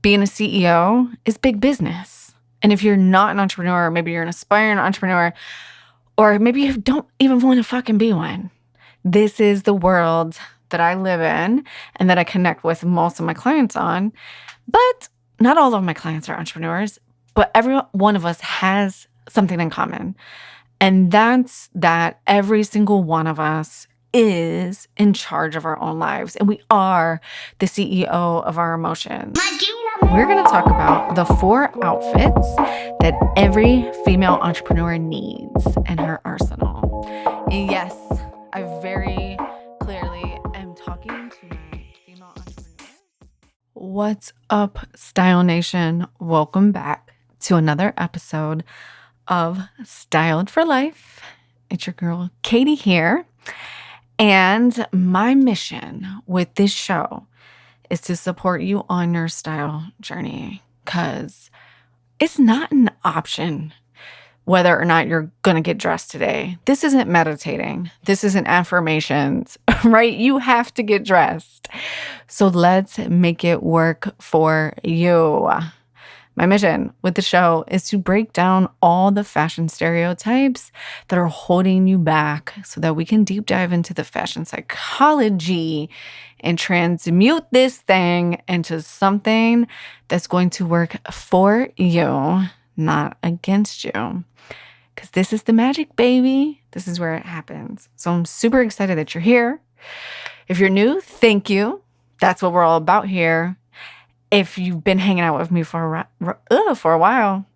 being a CEO is big business. And if you're not an entrepreneur, maybe you're an aspiring entrepreneur, or maybe you don't even want to fucking be one. This is the world that I live in and that I connect with most of my clients on. But not all of my clients are entrepreneurs, but every one of us has something in common. And that's that every single one of us is in charge of our own lives. And we are the CEO of our emotions. We're going to talk about the 4 outfits that every female entrepreneur needs in her arsenal. And yes, I very clearly am talking to my female entrepreneurs. What's up, Style Nation? Welcome back to another episode of Styled for Life. It's your girl, Katie here. And my mission with this show is to support you on your style journey, because it's not an option whether or not you're going to get dressed today. This isn't meditating. This isn't affirmations, right? You have to get dressed. So let's make it work for you. My mission with the show is to break down all the fashion stereotypes that are holding you back so that we can deep dive into the fashion psychology and transmute this thing into something that's going to work for you, not against you. Because this is the magic, baby. This is where it happens. So I'm super excited that you're here. If you're new, thank you. That's what we're all about here. If you've been hanging out with me for a while,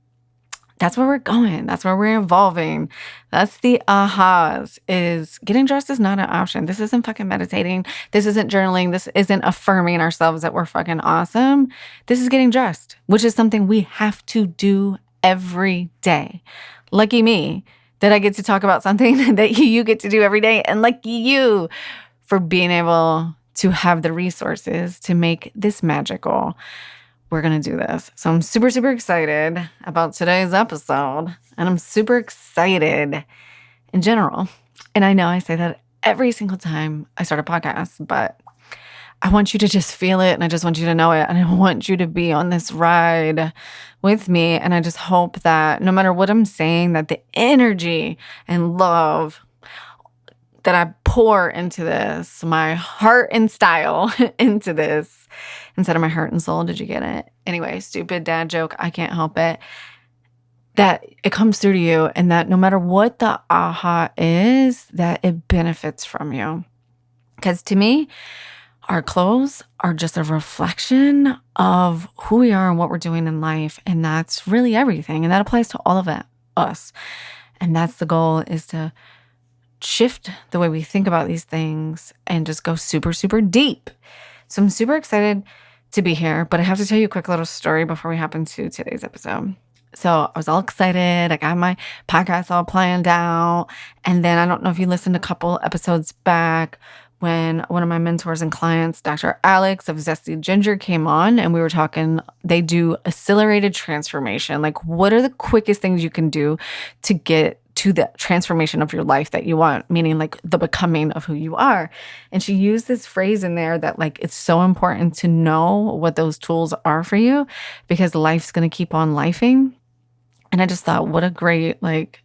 that's where we're going. That's where we're evolving. That's the ahas, is getting dressed is not an option. This isn't fucking meditating. This isn't journaling. This isn't affirming ourselves that we're fucking awesome. This is getting dressed, which is something we have to do every day. Lucky me that I get to talk about something that you get to do every day. And lucky you for being able to have the resources to make this magical. We're going to do this. So I'm super, super excited about today's episode. And I'm super excited in general. And I know I say that every single time I start a podcast, but I want you to just feel it. And I just want you to know it. And I want you to be on this ride with me. And I just hope that no matter what I'm saying, that the energy and love that I pour into this, my heart and style into this, instead of my heart and soul. Did you get it? Anyway, stupid dad joke. I can't help it. That it comes through to you, and that no matter what the aha is, that it benefits from you. Because to me, our clothes are just a reflection of who we are and what we're doing in life. And that's really everything. And that applies to all of it, us. And that's the goal, is to shift the way we think about these things and just go super, super deep. So I'm super excited to be here, but I have to tell you a quick little story before we hop into today's episode. So I was all excited. I got my podcast all planned out. And then I don't know if you listened a couple episodes back when one of my mentors and clients, Dr. Alex of Zesty Ginger, came on, and we were talking, they do accelerated transformation. Like, what are the quickest things you can do to get to the transformation of your life that you want, meaning like the becoming of who you are. And she used this phrase in there that like, it's so important to know what those tools are for you, because life's going to keep on lifing. And I just thought, what a great, like,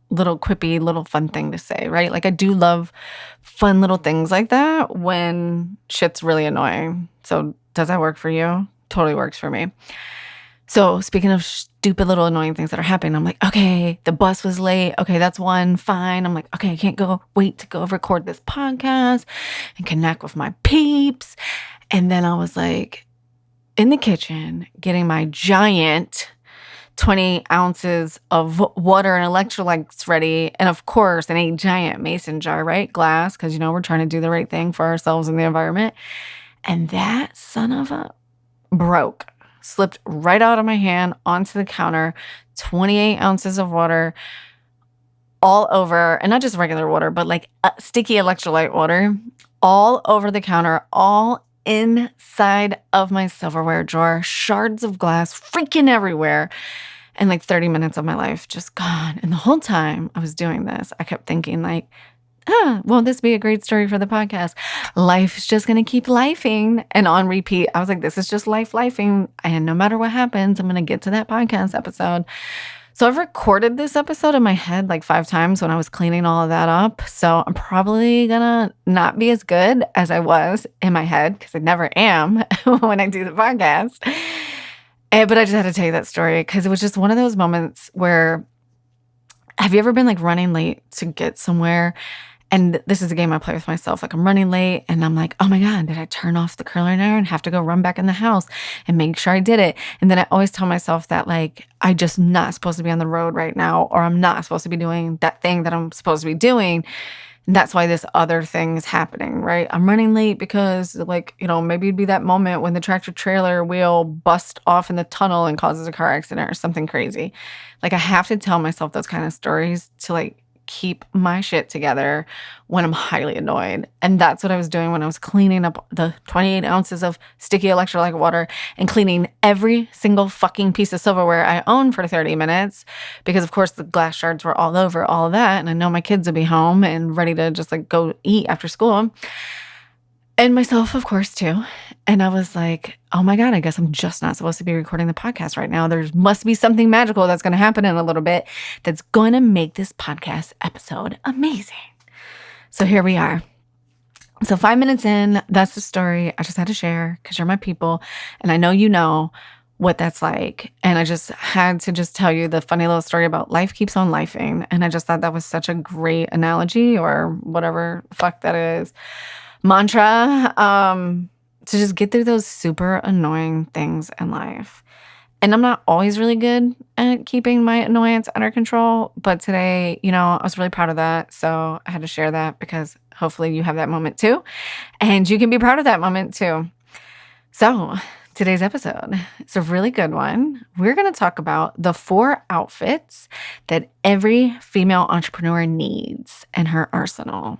little quippy, little fun thing to say, right? Like, I do love fun little things like that when shit's really annoying. So does that work for you? Totally works for me. So speaking of stupid little annoying things that are happening, I'm like, okay, the bus was late. Okay, that's one, fine. I'm like, okay, I can't wait to go record this podcast and connect with my peeps. And then I was like in the kitchen getting my giant 20 ounces of water and electrolytes ready. And of course, a giant mason jar, right? Glass, because, we're trying to do the right thing for ourselves and the environment. And that son of a broke. Slipped right out of my hand onto the counter, 28 ounces of water all over, and not just regular water, but like sticky electrolyte water all over the counter, all inside of my silverware drawer, shards of glass freaking everywhere. And like 30 minutes of my life just gone. And the whole time I was doing this, I kept thinking like, won't this be a great story for the podcast? Life's just going to keep lifing and on repeat. I was like, this is just life lifing. And no matter what happens, I'm going to get to that podcast episode. So I've recorded this episode in my head like 5 times when I was cleaning all of that up. So I'm probably going to not be as good as I was in my head because I never am when I do the podcast. But I just had to tell you that story because it was just one of those moments where, have you ever been like running late to get somewhere? And this is a game I play with myself. Like I'm running late and I'm like, oh my God, did I turn off the curler iron and have to go run back in the house and make sure I did it? And then I always tell myself that like, I just not supposed to be on the road right now, or I'm not supposed to be doing that thing that I'm supposed to be doing. And that's why this other thing is happening, right? I'm running late because like, maybe it'd be that moment when the tractor trailer wheel busts off in the tunnel and causes a car accident or something crazy. Like I have to tell myself those kind of stories to like keep my shit together when I'm highly annoyed. And that's what I was doing when I was cleaning up the 28 ounces of sticky electrolyte water and cleaning every single fucking piece of silverware I own for 30 minutes. Because of course the glass shards were all over all of that. And I know my kids will be home and ready to just like go eat after school. And myself, of course, too. And I was like, oh my God, I guess I'm just not supposed to be recording the podcast right now. There must be something magical that's going to happen in a little bit that's going to make this podcast episode amazing. So here we are. So 5 minutes in, that's the story I just had to share because you're my people. And I know you know what that's like. And I just had to just tell you the funny little story about life keeps on lifing. And I just thought that was such a great analogy or whatever the fuck that is. Mantra to just get through those super annoying things in life. And I'm not always really good at keeping my annoyance under control, but today, I was really proud of that. So I had to share that because hopefully you have that moment too. And you can be proud of that moment too. So today's episode is a really good one. We're going to talk about the 4 outfits that every female entrepreneur needs in her arsenal.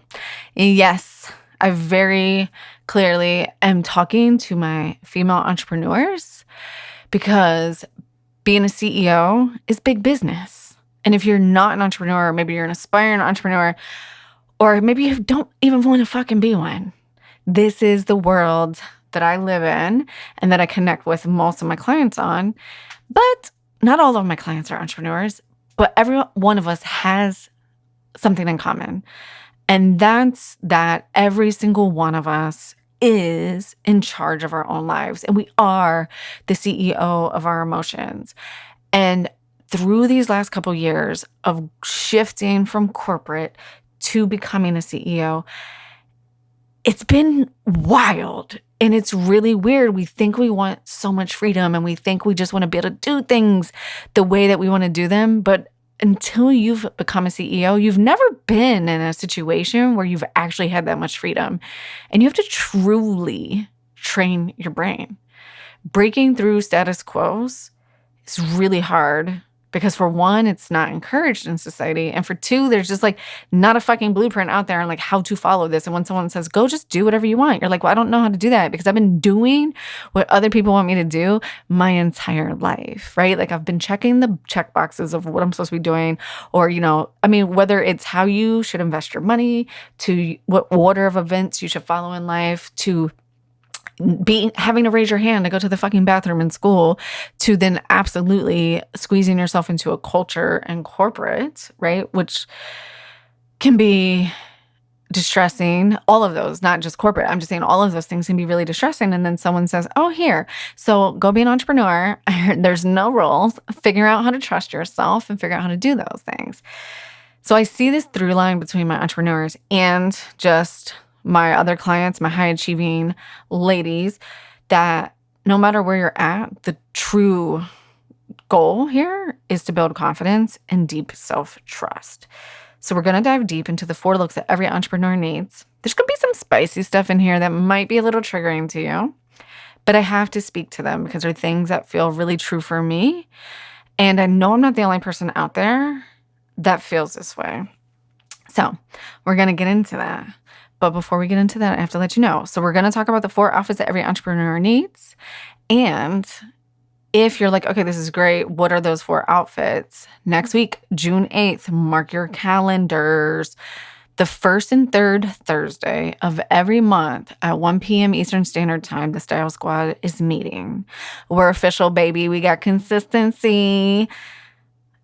Yes, I very clearly am talking to my female entrepreneurs because being a CEO is big business. And if you're not an entrepreneur, maybe you're an aspiring entrepreneur, or maybe you don't even want to fucking be one. This is the world that I live in and that I connect with most of my clients on. But not all of my clients are entrepreneurs, but every one of us has something in common. And that's that every single one of us is in charge of our own lives. And we are the CEO of our emotions. And through these last couple years of shifting from corporate to becoming a CEO, it's been wild. And it's really weird. We think we want so much freedom and we think we just want to be able to do things the way that we want to do them. But until you've become a CEO, you've never been in a situation where you've actually had that much freedom. And you have to truly train your brain. Breaking through status quos is really hard because for one, it's not encouraged in society. And for two, there's just like not a fucking blueprint out there on like how to follow this. And when someone says, go just do whatever you want, you're like, well, I don't know how to do that because I've been doing what other people want me to do my entire life, right? Like I've been checking the check boxes of what I'm supposed to be doing or, whether it's how you should invest your money to what order of events you should follow in life to having to raise your hand to go to the fucking bathroom in school to then absolutely squeezing yourself into a culture and corporate, right? Which can be distressing. All of those, not just corporate. I'm just saying all of those things can be really distressing. And then someone says, oh, here, so go be an entrepreneur. There's no rules. Figure out how to trust yourself and figure out how to do those things. So I see this through line between my entrepreneurs and just my other clients, my high achieving ladies, that no matter where you're at, the true goal here is to build confidence and deep self-trust. So we're going to dive deep into the 4 looks that every entrepreneur needs. There's going to be some spicy stuff in here that might be a little triggering to you, but I have to speak to them because they're things that feel really true for me. And I know I'm not the only person out there that feels this way. So we're going to get into that. But before we get into that, I have to let you know. So we're going to talk about the 4 outfits that every entrepreneur needs. And if you're like, okay, this is great, what are those 4 outfits? Next week, June 8th, mark your calendars. The first and third Thursday of every month at 1 p.m. Eastern Standard Time, the Style Squad is meeting. We're official, baby. We got consistency.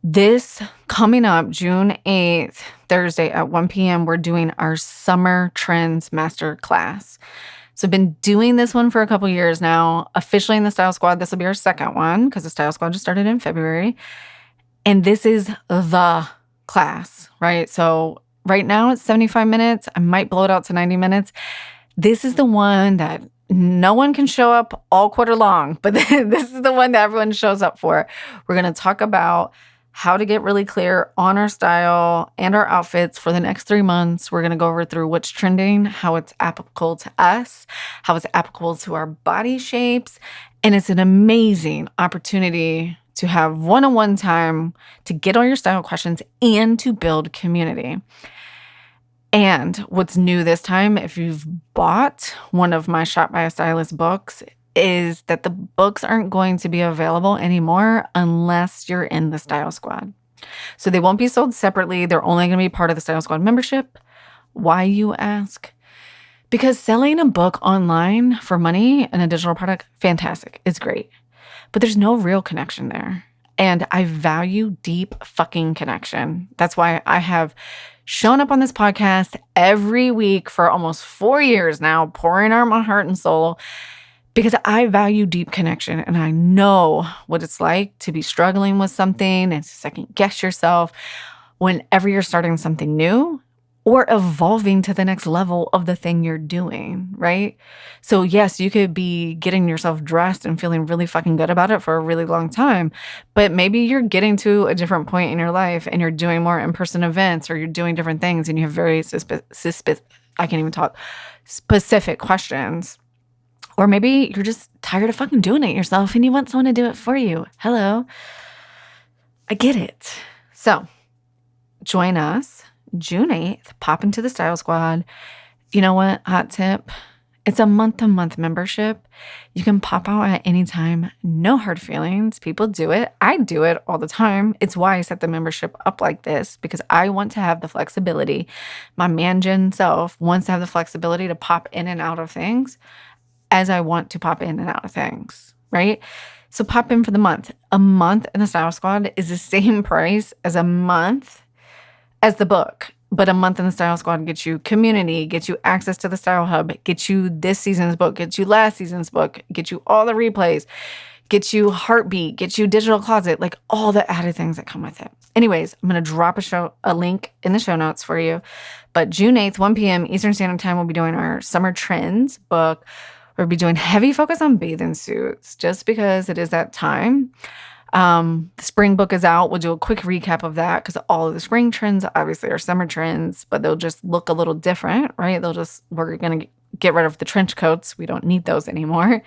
This coming up June 8th, Thursday at 1 p.m., we're doing our Summer Trends Masterclass. So I've been doing this one for a couple years now. Officially in the Style Squad, this will be our second one because the Style Squad just started in February. And this is the class, right? So right now it's 75 minutes. I might blow it out to 90 minutes. This is the one that no one can show up all quarter long, but this is the one that everyone shows up for. We're going to talk about how to get really clear on our style and our outfits for the next 3 months. We're going to go over through what's trending, how it's applicable to us, how it's applicable to our body shapes. And it's an amazing opportunity to have one-on-one time to get all your style questions and to build community. And what's new this time, if you've bought one of my Shop by a Stylist books, is that the books aren't going to be available anymore unless you're in the Style Squad. So they won't be sold separately. They're only going to be part of the Style Squad membership. Why, you ask? Because selling a book online for money and a digital product, fantastic. It's great. But there's no real connection there. And I value deep fucking connection. That's why I have shown up on this podcast every week for almost 4 years now, pouring out my heart and soul, because I value deep connection and I know what it's like to be struggling with something and to second guess yourself whenever you're starting something new or evolving to the next level of the thing you're doing, right? So yes, you could be getting yourself dressed and feeling really fucking good about it for a really long time, but maybe you're getting to a different point in your life and you're doing more in-person events or you're doing different things and you have very specific questions. Or maybe you're just tired of fucking doing it yourself and you want someone to do it for you. Hello. I get it. So join us June 8th. Pop into the Style Squad. You know what? Hot tip. It's a month-to-month membership. You can pop out at any time. No hard feelings. People do it. I do it all the time. It's why I set the membership up like this, because I want to have the flexibility. My man-gen self wants to have the flexibility to pop in and out of things as I want to pop in and out of things, right? So pop in for the month. A month in the Style Squad is the same price as a month as the book. But a month in the Style Squad gets you community, gets you access to the Style Hub, gets you this season's book, gets you last season's book, gets you all the replays, gets you Heartbeat, gets you Digital Closet, like all the added things that come with it. Anyways, I'm going to drop a link in the show notes for you. But June 8th, 1 p.m. Eastern Standard Time, we'll be doing our Summer Trends book. We'll be doing heavy focus on bathing suits just because it is that time. The spring book is out. We'll do a quick recap of that because all of the spring trends obviously are summer trends, but they'll just look a little different, right? We're going to get rid of the trench coats. We don't need those anymore.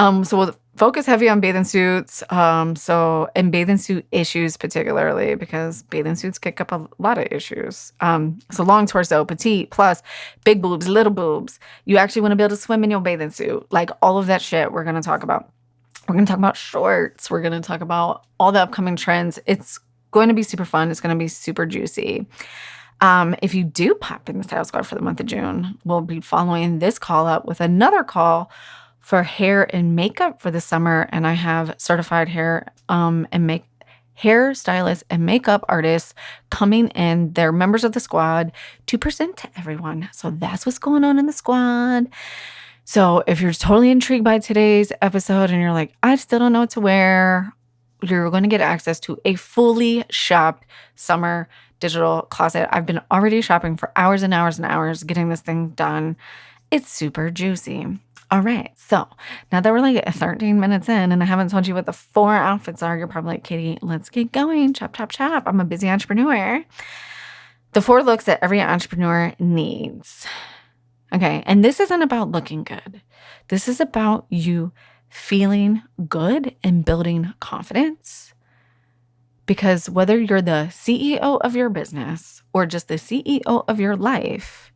So we'll focus heavy on bathing suits. And bathing suit issues particularly because bathing suits kick up a lot of issues. So long torso, petite, plus big boobs, little boobs. You actually want to be able to swim in your bathing suit. Like all of that shit we're going to talk about. We're going to talk about shorts. We're going to talk about all the upcoming trends. It's going to be super fun. It's going to be super juicy. If you do pop in the Style Squad for the month of June, we'll be following this call up with another call for hair and makeup for the summer. And I have certified hair stylists and makeup artists coming in. They're members of the squad to present to everyone. So that's what's going on in the squad. So if you're totally intrigued by today's episode and you're like, I still don't know what to wear, you're going to get access to a fully shopped summer digital closet. I've been already shopping for hours and hours and hours getting this thing done. It's super juicy. All right. So now that we're like 13 minutes in and I haven't told you what the 4 outfits are, you're probably like, Katie, let's get going. Chop, chop, chop. I'm a busy entrepreneur. The 4 looks that every entrepreneur needs. Okay, and this isn't about looking good. This is about you feeling good and building confidence. Because whether you're the CEO of your business or just the CEO of your life,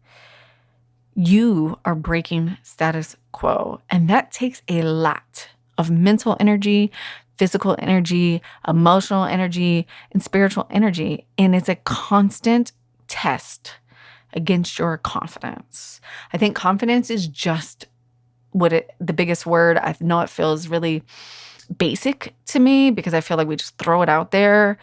you are breaking status quo. And that takes a lot of mental energy, physical energy, emotional energy, and spiritual energy. And it's a constant test against your confidence. I think confidence is just the biggest word. I know it feels really basic to me because I feel like we just throw it out there.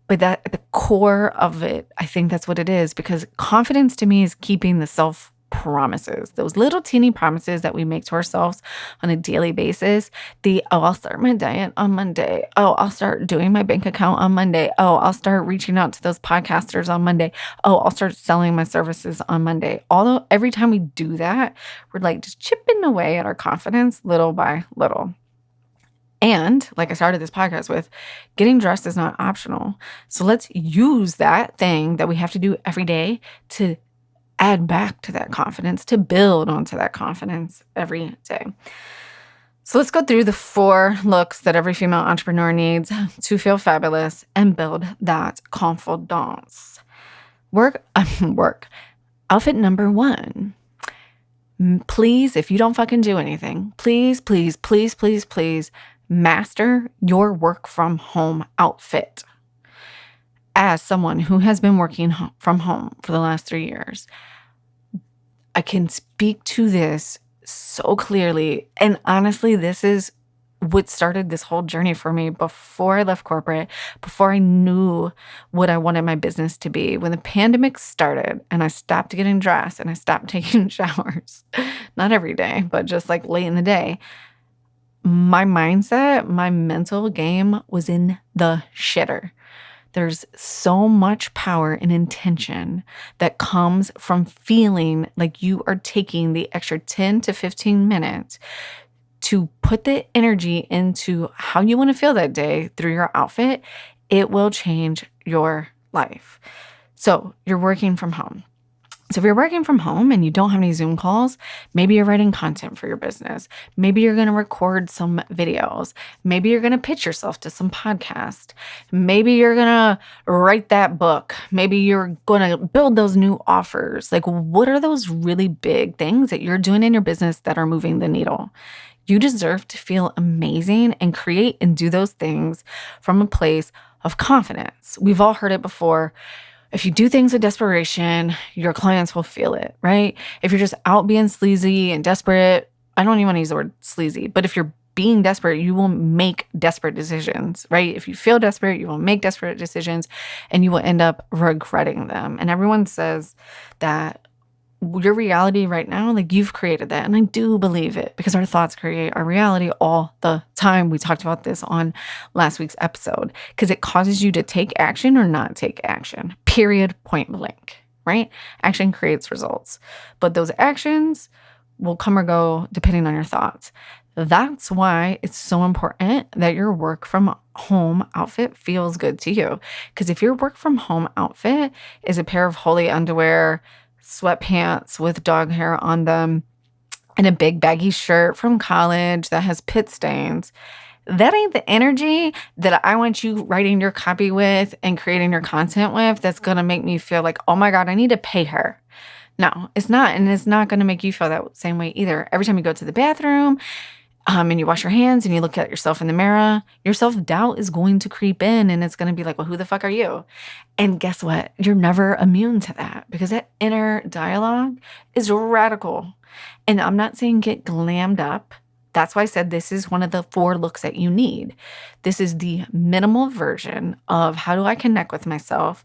But that at the core of it, I think that's what it is, because confidence to me is keeping the self promises, those little teeny promises that we make to ourselves on a daily basis. I'll start my diet on Monday. Oh, I'll start doing my bank account on Monday. Oh, I'll start reaching out to those podcasters on Monday. Oh, I'll start selling my services on Monday. Although every time we do that, we're like just chipping away at our confidence little by little. And like I started this podcast with, getting dressed is not optional. So let's use that thing that we have to do every day to add back to that confidence, to build onto that confidence every day. So let's go through the 4 looks that every female entrepreneur needs to feel fabulous and build that confidence. Work. Outfit number 1. Please, if you don't fucking do anything, please, please, please, please, please, master your work from home outfit. As someone who has been working from home for the last 3 years, I can speak to this so clearly. And honestly, this is what started this whole journey for me before I left corporate, before I knew what I wanted my business to be. When the pandemic started and I stopped getting dressed and I stopped taking showers, not every day, but just like late in the day, my mindset, my mental game was in the shitter. There's so much power and intention that comes from feeling like you are taking the extra 10 to 15 minutes to put the energy into how you want to feel that day through your outfit. It will change your life. So you're working from home. So if you're working from home and you don't have any Zoom calls, maybe you're writing content for your business. Maybe you're going to record some videos. Maybe you're going to pitch yourself to some podcast. Maybe you're going to write that book. Maybe you're going to build those new offers. Like, what are those really big things that you're doing in your business that are moving the needle? You deserve to feel amazing and create and do those things from a place of confidence. We've all heard it before. If you do things with desperation, your clients will feel it, right? If you're just out being sleazy and desperate, I don't even want to use the word sleazy, but if you're being desperate, you will make desperate decisions, right? If you feel desperate, you will make desperate decisions and you will end up regretting them. And everyone says that your reality right now, like, you've created that. And I do believe it, because our thoughts create our reality all the time. We talked about this on last week's episode, because it causes you to take action or not take action, period, point blank, right? Action creates results, but those actions will come or go depending on your thoughts. That's why it's so important that your work from home outfit feels good to you. Because if your work from home outfit is a pair of holey underwear, sweatpants with dog hair on them, and a big baggy shirt from college that has pit stains, that ain't the energy that I want you writing your copy with and creating your content with. That's going to make me feel like, oh my God, I need to pay her. No, it's not. And it's not going to make you feel that same way either. Every time you go to the bathroom, and you wash your hands and you look at yourself in the mirror, your self-doubt is going to creep in, and it's going to be like, well, who the fuck are you? And guess what? You're never immune to that, because that inner dialogue is radical. And I'm not saying get glammed up. That's why I said this is one of the 4 looks that you need. This is the minimal version of, how do I connect with myself?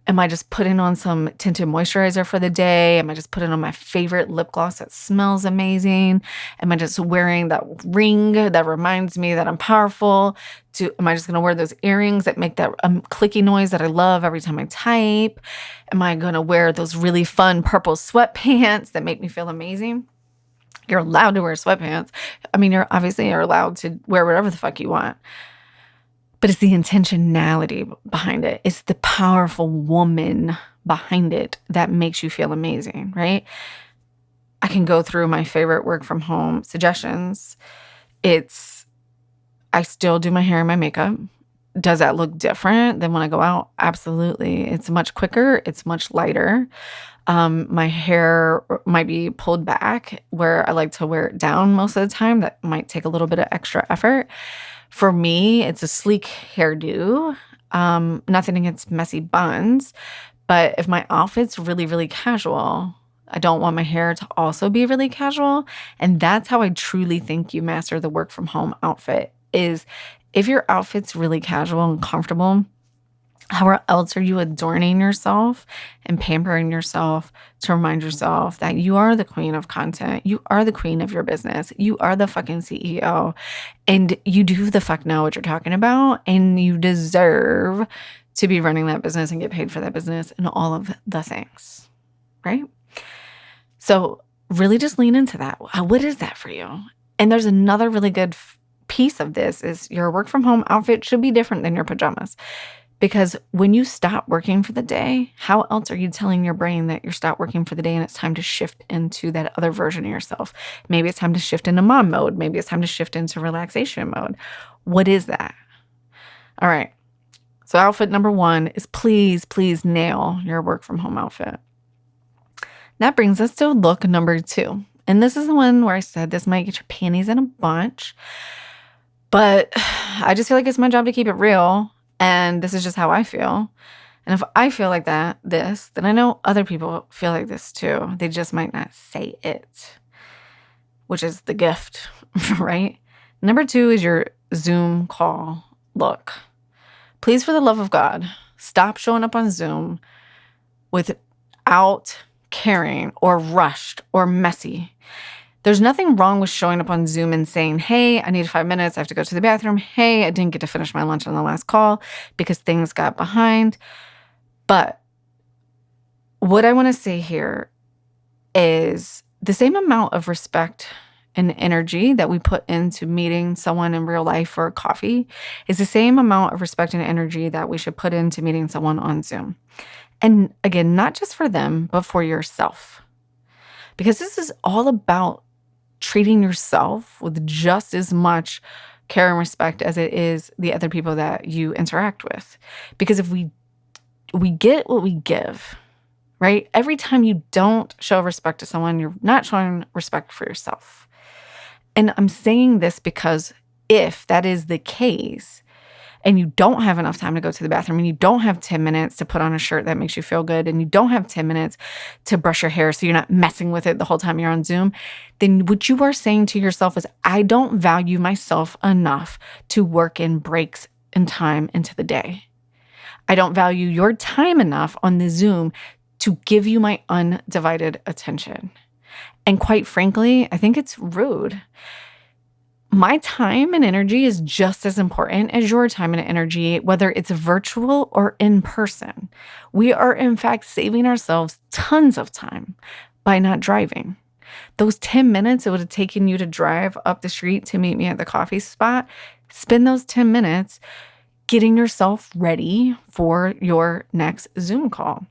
Am I just putting on some tinted moisturizer for the day? Am I just putting on my favorite lip gloss that smells amazing? Am I just wearing that ring that reminds me that I'm powerful? Am I just going to wear those earrings that make that clicky noise that I love every time I type? Am I going to wear those really fun purple sweatpants that make me feel amazing? You're allowed to wear sweatpants. I mean, you're allowed to wear whatever the fuck you want. But it's the intentionality behind it. It's the powerful woman behind it that makes you feel amazing, right? I can go through my favorite work from home suggestions. I still do my hair and my makeup. Does that look different than when I go out? Absolutely. It's much quicker. It's much lighter. My hair might be pulled back where I like to wear it down most of the time. That might take a little bit of extra effort. For me, it's a sleek hairdo. Nothing against messy buns, But if my outfit's really, really casual, I don't want my hair to also be really casual. And that's how I truly think you master the work from home outfit is if your outfit's really casual and comfortable, how else are you adorning yourself and pampering yourself to remind yourself that you are the queen of content? You are the queen of your business. You are the fucking CEO. And you do the fuck know what you're talking about. And you deserve to be running that business and get paid for that business and all of the things, right? So really just lean into that. What is that for you? And there's another really good piece of this is your work from home outfit should be different than your pajamas. Because when you stop working for the day, how else are you telling your brain that you're stopped working for the day and it's time to shift into that other version of yourself? Maybe it's time to shift into mom mode. Maybe it's time to shift into relaxation mode. What is that? All right. So outfit number 1 is please, please nail your work from home outfit. That brings us to look number 2. And this is the one where I said this might get your panties in a bunch. But I just feel like it's my job to keep it real. And this is just how I feel. And if I feel like then I know other people feel like this too. They just might not say it, which is the gift, right? Number 2 is your Zoom call look. Please, for the love of God, stop showing up on Zoom without caring or rushed or messy. There's nothing wrong with showing up on Zoom and saying, hey, I need 5 minutes. I have to go to the bathroom. Hey, I didn't get to finish my lunch on the last call because things got behind. But what I want to say here is the same amount of respect and energy that we put into meeting someone in real life for coffee is the same amount of respect and energy that we should put into meeting someone on Zoom. And again, not just for them, but for yourself. Because this is all about treating yourself with just as much care and respect as it is the other people that you interact with. Because if we get what we give, right? Every time you don't show respect to someone, you're not showing respect for yourself. And I'm saying this because if that is the case, and you don't have enough time to go to the bathroom, and you don't have 10 minutes to put on a shirt that makes you feel good, and you don't have 10 minutes to brush your hair so you're not messing with it the whole time you're on Zoom, then what you are saying to yourself is, I don't value myself enough to work in breaks and time into the day. I don't value your time enough on the Zoom to give you my undivided attention. And quite frankly, I think it's rude. My time and energy is just as important as your time and energy, whether it's virtual or in person. We are, in fact, saving ourselves tons of time by not driving. Those 10 minutes it would have taken you to drive up the street to meet me at the coffee spot, spend those 10 minutes getting yourself ready for your next Zoom call.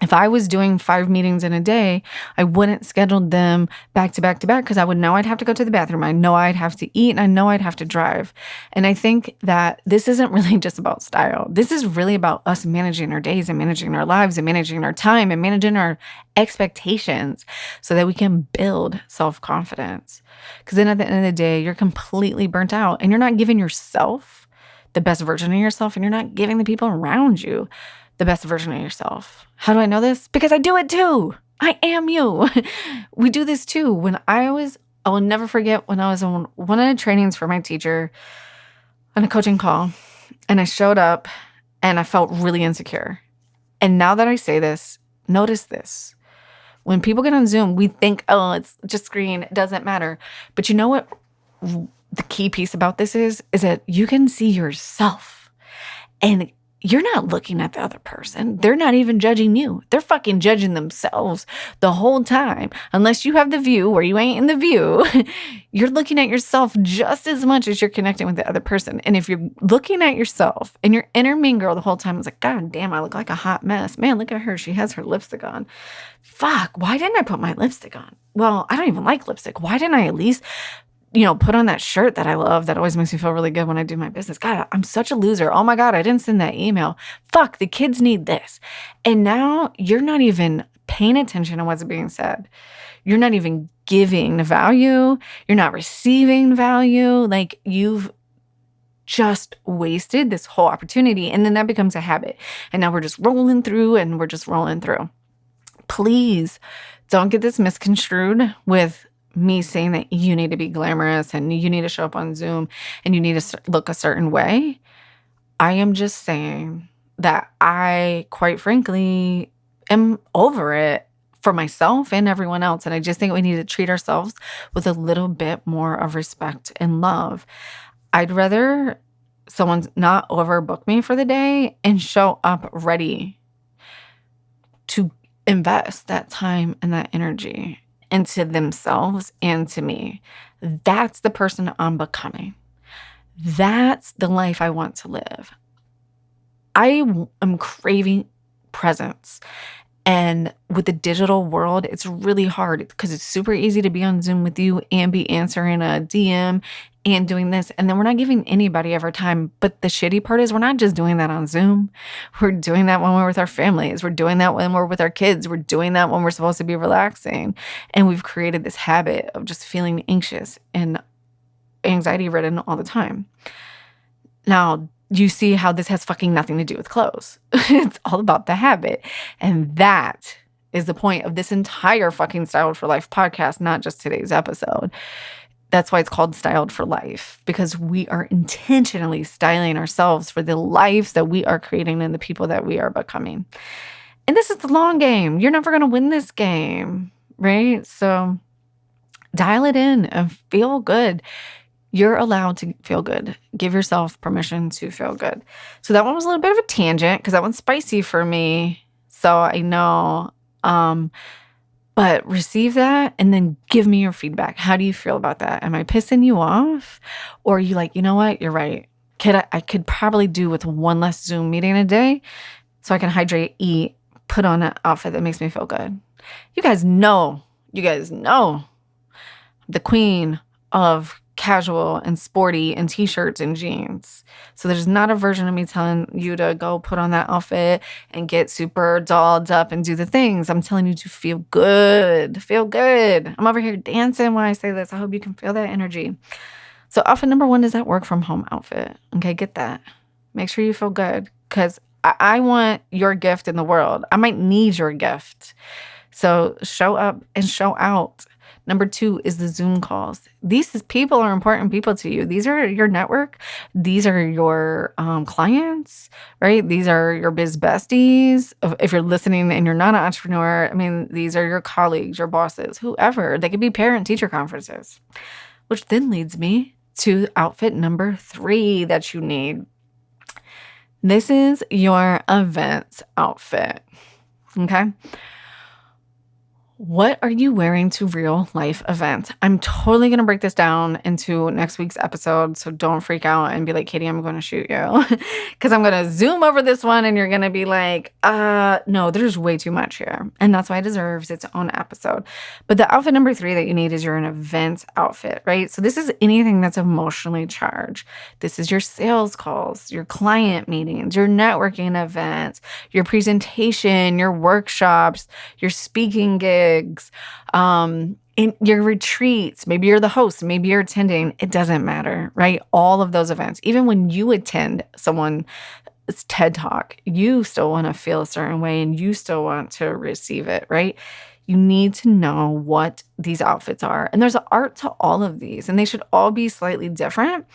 If I was doing 5 meetings in a day, I wouldn't schedule them back to back to back because I would know I'd have to go to the bathroom. I know I'd have to eat and I know I'd have to drive. And I think that this isn't really just about style. This is really about us managing our days and managing our lives and managing our time and managing our expectations so that we can build self-confidence. Because then at the end of the day, you're completely burnt out and you're not giving yourself the best version of yourself and you're not giving the people around you the best version of yourself. How do I know this? Because I do it too. I am you. We do this too. I will never forget when I was on one of the trainings for my teacher on a coaching call and I showed up and I felt really insecure. And now that I say this, notice this. When people get on Zoom, we think, oh, it's just screen. It doesn't matter. But you know what the key piece about this is that you can see yourself and you're not looking at the other person. They're not even judging you. They're fucking judging themselves the whole time. Unless you have the view where you ain't in the view, you're looking at yourself just as much as you're connecting with the other person. And if you're looking at yourself and your inner mean girl the whole time is like, God damn, I look like a hot mess. Man, look at her. She has her lipstick on. Fuck, why didn't I put my lipstick on? Well, I don't even like lipstick. Why didn't I at least put on that shirt that I love that always makes me feel really good when I do my business? God, I'm such a loser. Oh my God, I didn't send that email. Fuck, the kids need this. And now you're not even paying attention to what's being said. You're not even giving the value. You're not receiving value. Like you've just wasted this whole opportunity. And then that becomes a habit. And now we're just rolling through and we're just rolling through. Please don't get this misconstrued with me saying that you need to be glamorous and you need to show up on Zoom and you need to look a certain way. I am just saying that I, quite frankly, am over it for myself and everyone else. And I just think we need to treat ourselves with a little bit more of respect and love. I'd rather someone not overbook me for the day and show up ready to invest that time and that energy into themselves and to me. That's the person I'm becoming. That's the life I want to live. I am craving presence. And with the digital world, it's really hard because it's super easy to be on Zoom with you and be answering a DM and doing this. And then we're not giving anybody ever time. But the shitty part is we're not just doing that on Zoom. We're doing that when we're with our families. We're doing that when we're with our kids. We're doing that when we're supposed to be relaxing. And we've created this habit of just feeling anxious and anxiety ridden all the time. Now, you see how this has fucking nothing to do with clothes. It's all about the habit. And that is the point of this entire fucking Styled for Life podcast, not just today's episode. That's why it's called Styled for Life, because we are intentionally styling ourselves for the lives that we are creating and the people that we are becoming. And this is the long game. You're never going to win this game, right? So dial it in and feel good. You're allowed to feel good. Give yourself permission to feel good. So that one was a little bit of a tangent because that one's spicy for me. So I know. But receive that and then give me your feedback. How do you feel about that? Am I pissing you off? Or are you like, you know what? You're right. I could probably do with one less Zoom meeting a day so I can hydrate, eat, put on an outfit that makes me feel good. You guys know the queen of casual and sporty and t-shirts and jeans. So there's not a version of me telling you to go put on that outfit and get super dolled up and do the things. I'm telling you to feel good. Feel good. I'm over here dancing when I say this. I hope you can feel that energy. So outfit number 1 is that work from home outfit. Okay, get that. Make sure you feel good because I want your gift in the world. I might need your gift. So show up and show out. Number 2 is the Zoom calls. These people are important people to you. These are your network. These are your clients, right? These are your biz besties. If you're listening and you're not an entrepreneur, I mean, these are your colleagues, your bosses, whoever. They could be parent-teacher conferences, which then leads me to outfit number 3 that you need. This is your events outfit, okay? What are you wearing to real life events? I'm totally going to break this down into next week's episode. So don't freak out and be like, Katie, I'm going to shoot you. Because I'm going to zoom over this one and you're going to be like, no, there's way too much here. And that's why it deserves its own episode. But the outfit number 3 that you need is your events outfit, right? So this is anything that's emotionally charged. This is your sales calls, your client meetings, your networking events, your presentation, your workshops, your speaking gigs, in your retreats. Maybe you're the host, maybe you're attending. It doesn't matter, right? All of those events, even when you attend someone's TED Talk, you still want to feel a certain way and you still want to receive it, right? You need to know what these outfits are. And there's an art to all of these, and they should all be slightly different.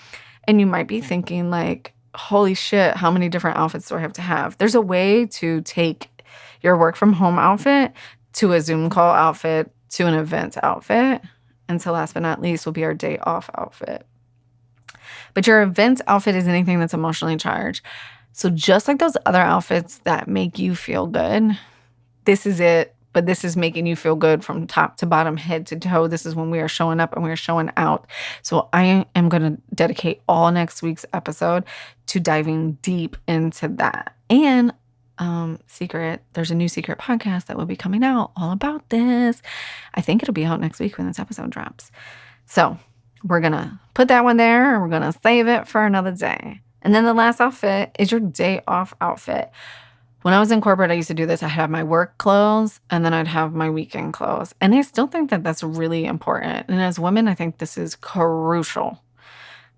And you might be thinking like, holy shit, how many different outfits do I have to have? There's a way to take your work from home outfit to a Zoom call outfit, to an event outfit. And so last but not least will be our day off outfit. But your event outfit is anything that's emotionally charged. So just like those other outfits that make you feel good, this is it. But this is making you feel good from top to bottom, head to toe. This is when we are showing up and we are showing out. So I am going to dedicate all next week's episode to diving deep into that. And secret, there's a new secret podcast that will be coming out all about this. I think it'll be out next week when this episode drops. So we're going to put that one there and we're going to save it for another day. And then the last outfit is your day off outfit. When I was in corporate, I used to do this. I'd have my work clothes and then I'd have my weekend clothes. And I still think that that's really important. And as women, I think this is crucial.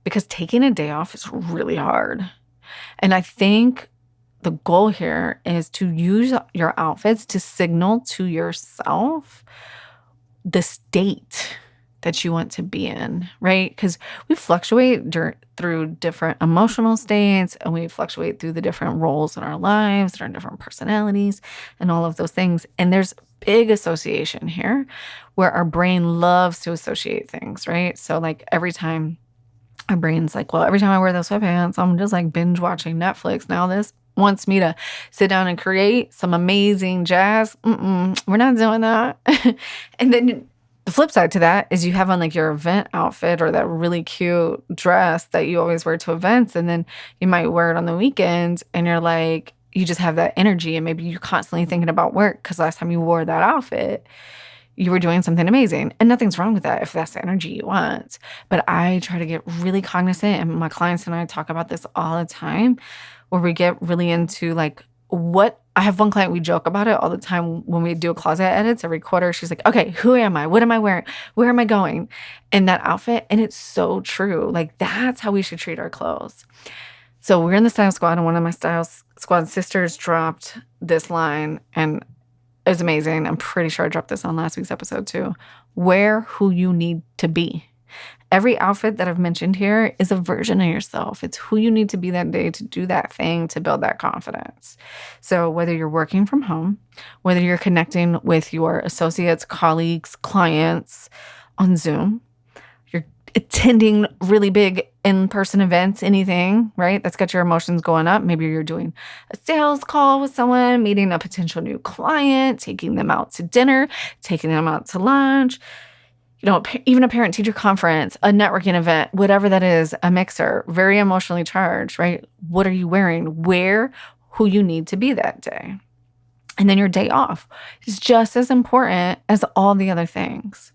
because taking a day off is really hard. And I think the goal here is to use your outfits to signal to yourself the state that you want to be in, right? Because we fluctuate through different emotional states, and we fluctuate through the different roles in our lives and our different personalities and all of those things. And there's big association here where our brain loves to associate things, right? So like every time our brain's like, well, every time I wear those sweatpants, I'm just like binge watching Netflix. Now this wants me to sit down and create some amazing jazz. We're not doing that. And then the flip side to that is you have on like your event outfit or that really cute dress that you always wear to events. And then you might wear it on the weekends and you're like, you just have that energy and maybe you're constantly thinking about work because last time you wore that outfit, you were doing something amazing. And nothing's wrong with that if that's the energy you want. But I try to get really cognizant, and my clients and I talk about this all the time, where we get really into like what I have one client, we joke about it all the time when we do a closet edits every quarter. She's like, okay, who am I? What am I wearing? Where am I going in that outfit? And it's so true. Like that's how we should treat our clothes. So we're in the style squad, and one of my style squad sisters dropped this line, and it was amazing. I'm pretty sure I dropped this on last week's episode too. Wear who you need to be. Every outfit that I've mentioned here is a version of yourself. It's who you need to be that day to do that thing, to build that confidence. So whether you're working from home, whether you're connecting with your associates, colleagues, clients on Zoom, you're attending really big in-person events, anything, right? That's got your emotions going up. Maybe you're doing a sales call with someone, meeting a potential new client, taking them out to dinner, taking them out to lunch, even a parent-teacher conference, a networking event, whatever that is, a mixer, very emotionally charged, right? What are you wearing? Wear who you need to be that day. And then your day off is just as important as all the other things.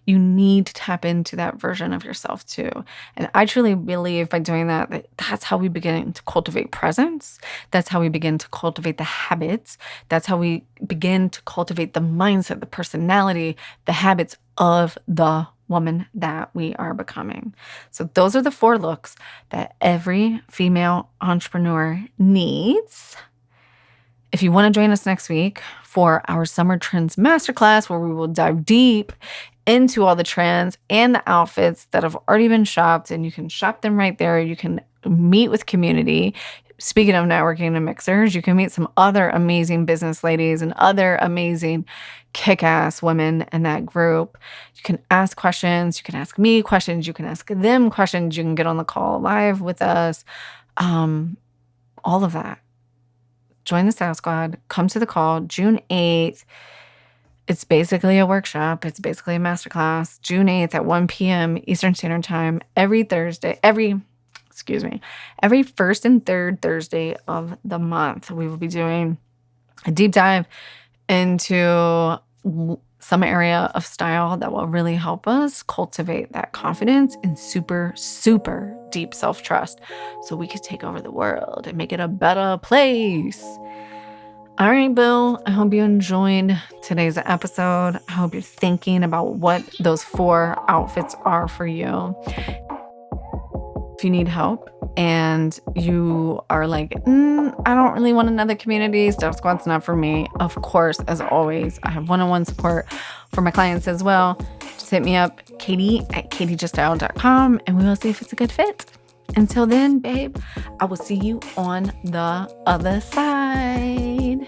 You need to tap into that version of yourself too. And I truly believe by doing that, that's how we begin to cultivate presence. That's how we begin to cultivate the habits. That's how we begin to cultivate the mindset, the personality, the habits of the woman that we are becoming. So those are the 4 looks that every female entrepreneur needs. If you want to join us next week for our Summer Trends Masterclass, where we will dive deep into all the trends and the outfits that have already been shopped, and you can shop them right there. You can meet with community. Speaking of networking and mixers, you can meet some other amazing business ladies and other amazing kick-ass women in that group. You can ask questions. You can ask me questions. You can ask them questions. You can get on the call live with us. All of that. Join the Style Squad. Come to the call June 8th. It's basically a workshop. It's basically a masterclass. June 8th at 1 p.m. Eastern Standard Time. Every first and third Thursday of the month. We will be doing a deep dive into some area of style that will really help us cultivate that confidence and super, super deep self-trust so we could take over the world and make it a better place. All right, boo. I hope you enjoyed today's episode. I hope you're thinking about what those 4 outfits are for you. If you need help and you are like, I don't really want another community, Style Squad's not for me. Of course, as always, I have one-on-one support for my clients as well. Just hit me up, katie@katiejuststyle.com, and we will see if it's a good fit. Until then, babe, I will see you on the other side.